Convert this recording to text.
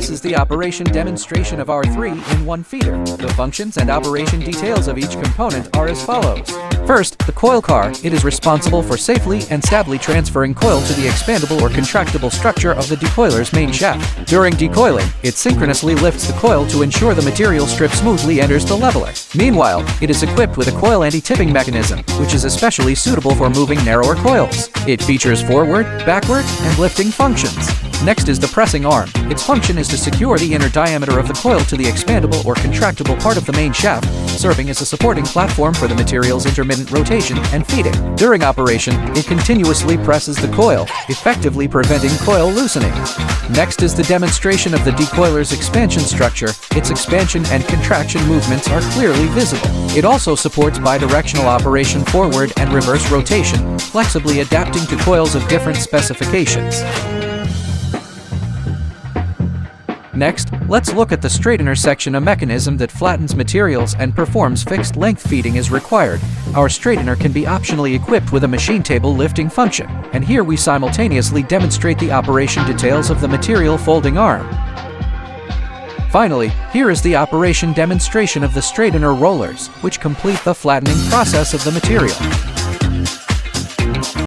This is the operation demonstration of our 3-in-1 feeder. The functions and operation details of each component are as follows. First, the coil car. It is responsible for safely and stably transferring coil to the expandable or contractible structure of the decoiler's main shaft. During decoiling, it synchronously lifts the coil to ensure the material strip smoothly enters the leveler. Meanwhile, it is equipped with a coil anti-tipping mechanism, which is especially suitable for moving narrower coils. It features forward, backward, and lifting functions. Next is the pressing arm. Its function is to secure the inner diameter of the coil to the expandable or contractible part of the main shaft, serving as a supporting platform for the material's intermittent rotation and feeding. During operation, it continuously presses the coil, effectively preventing coil loosening. Next is the demonstration of the decoiler's expansion structure. Its expansion and contraction movements are clearly visible. It also supports bidirectional operation forward and reverse rotation, flexibly adapting to coils of different specifications. Next, let's look at the straightener section, a mechanism that flattens materials and performs fixed length feeding as required. Our straightener can be optionally equipped with a machine table lifting function, and here we simultaneously demonstrate the operation details of the material folding arm. Finally, here is the operation demonstration of the straightener rollers, which complete the flattening process of the material.